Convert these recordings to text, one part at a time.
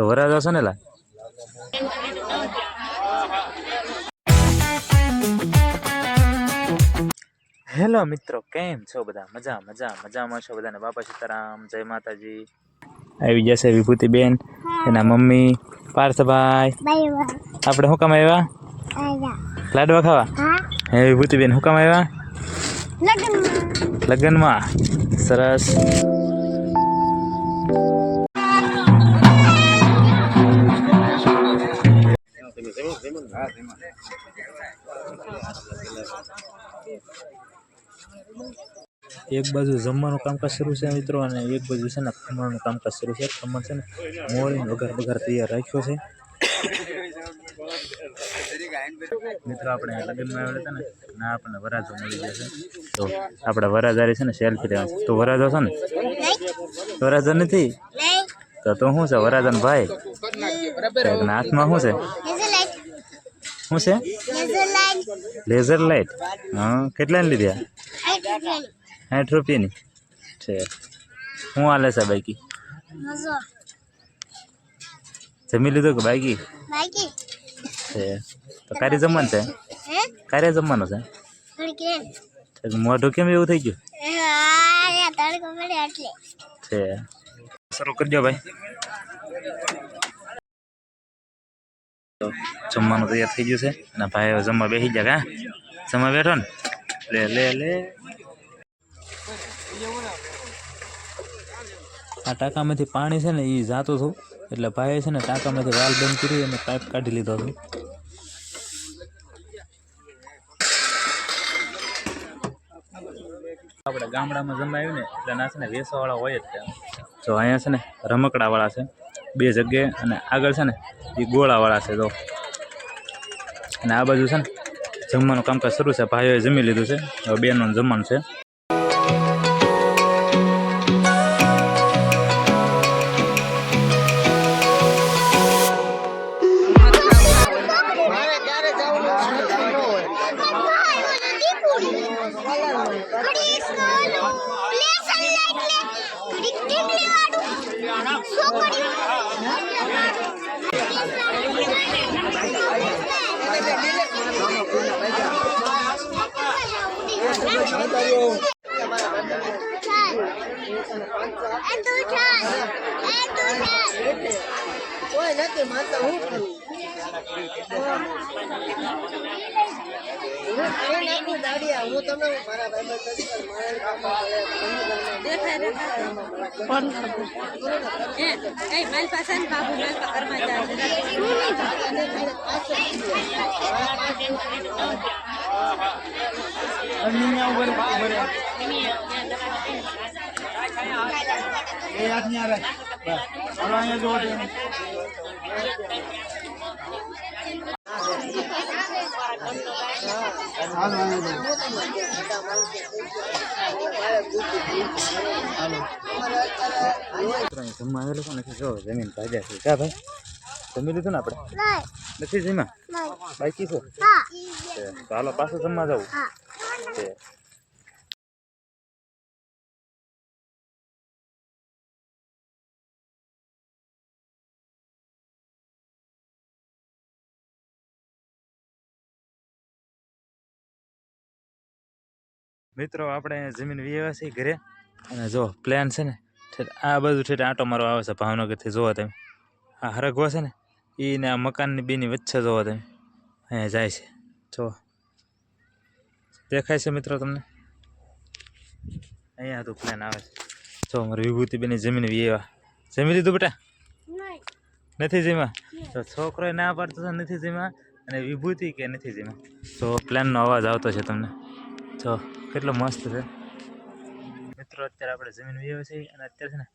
તો વરાજો છે ને લા હેલો મિત્રો, કેમ છો બધા? મજામાં છો બધાને? બાપા સીતારામ, જય માતાજી. આવી જશે વિભૂતિબેન, એના મમ્મી, પાર્થભાઈ. આપણે શું કામ આવ્યા? લાડવા ખાવા. હે વિભૂતિબેન, શું કામ આવ્યા? લગ્નમાં. સરસ. એક બાજુ જમવાનું કામકાજ શરૂ છે મિત્રો, અને એક બાજુ છે ને ખમણનું કામકાજ શરૂ છે. ખમણ છે ને મોળીને વઘાર તૈયાર રાખ્યો છે મિત્રો. આપણે લગ્નમાં આવેલા હતા ને, ના આપણને વરાજો મળી ગયા છે. તો આપણે વરાજારી છે ને સેલ્ફી લેવા. તો વરાજો છે ને? વરાજો નથી તો શું છે? વરાજન ભાઈ હાથમાં શું છે? શું છે? Laser light. હા, કેટલાની લીધા? 60 રૂપિયાની છે. શું હાલે છે બાઈકી? જમી લીધું કે બાઈકી છે? તો કાર્ય જમવાનું છે? કાર્ય જમવાનું છે? મોઢું કેમ એવું થઈ ગયું છે? શરૂ કરી દો ભાઈ. જમવાનું તૈયાર થઈ ગયું છે અને ભાઈ જમવા બેસી ગયા. કા જમવા બેઠો ને? લે આ ટાંકામાંથી પાણી છે ને એ જાતું હતું, એટલે ભાઈએ છે ને ટાંકામાંથી વાલ બંધ કરી અને પાઇપ કાઢી લીધો હતો. આપણે ગામડામાં જમાયું ને એટલે ના છે ને વેસવાવાળા હોય જ ત્યાં. જો અહીંયા છે ને રમકડાવાળા છે 2 જગ્યાએ, અને આગળ છે ને એ ગોળાવાળા છે. તો અને આ બાજુ છે ને જમવાનું કામકાજ શરૂ છે. ભાઈઓએ જમી લીધું છે, હવે બેનનું જમવાનું છે. જમવા આવેલો પણ નથી. જો જમીન ભાગ્યા છે. ક્યાં ભાઈ જમી લીધું ને? આપણે નથી જમ્યા, બાકી છે. તો હાલો પાછું જમવા જવું છે. મિત્રો આપણે જમીન વ્યવહાર છે ઘરે, અને જો પ્લાન છે ને આ બધું ઠેઠ આંટો મારો આવે છે ભાવનગરથી. જોવો તમે આ હરગવો છે ને એને આ મકાનની બેની વચ્ચે જોવો તમે અહીંયા જાય છે. જો દેખાય છે મિત્રો તમને? અહીંયા તો પ્લાન આવે છે. જો મારી વિભૂતિબેન જમીન વ્યવહાર. જમી લીધું બેટા? નથી જમ્યા? તો છોકરોએ ના પાડતો છે નથી જમ્યા, અને વિભૂતિ કે નથી જમ્યા. તો પ્લાનનો અવાજ આવતો છે તમને. જો કેટલો મસ્ત છે મિત્રો. અત્યારે આપણે જમીન વ્યવહાર છે, અને અત્યારે છે ને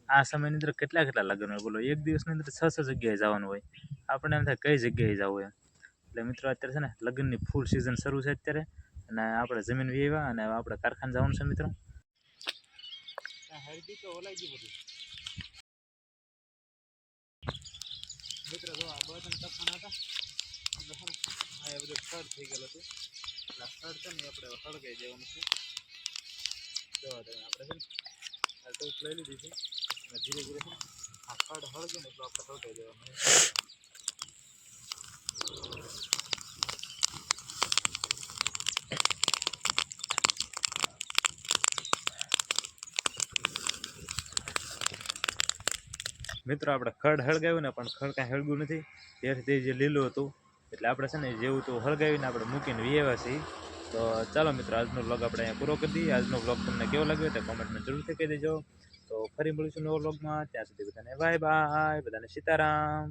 આ સમયની અંદર કેટલા લગ્ન હોય બોલો? એક દિવસની અંદર 6 જગ્યાએ જવાનું હોય. આપણે એમ થાય કઈ જગ્યાએ જવું એમ. એટલે મિત્રો અત્યારે છે ને લગ્નની ફૂલ સિઝન શરૂ છે અત્યારે, અને આપણે જમીન વ્યવહાર અને આપણે કારખાને જવાનું છે મિત્રો. હળદી તો ઓલાઈ ગઈ બધું મિત્રો. જો આ બધાને કારખાના હતા એટલે છે ને આ બધું સ્ટાર્ટ થઈ ગયેલું હતું. એટલે સ્ટાર્ટ છે ને આપણે સળગાઈ દેવાનું છે. જોવા તમે આપણે છે ને આ ટોપ લઈ લીધી છે, અને ધીરે ધીરે છે ખડ હળગે ને એટલે આપણે હળગાઈ દેવાનું. મિત્રો આપણે ખડ હળગાવ્યું ને પણ ખડ કાંઈ હળગ્યું નથી. ત્યારથી જે લીલું હતું એટલે આપણે છે ને જેવું તો હળગાવીને આપણે મૂકીને વિયેવા છીએ. તો ચાલો મિત્રો, આજનો વ્લોગ આપણે અહીંયા પૂરો કરી દઈએ. આજનો વ્લોગ તમને કેવો લાગ્યો તે કોમેન્ટમાં જરૂરથી કહી દેજો. તો ફરી મળીશું નવો વ્લોગમાં. ત્યાં સુધી બધાને બાય બાય, બધાને સીતારામ.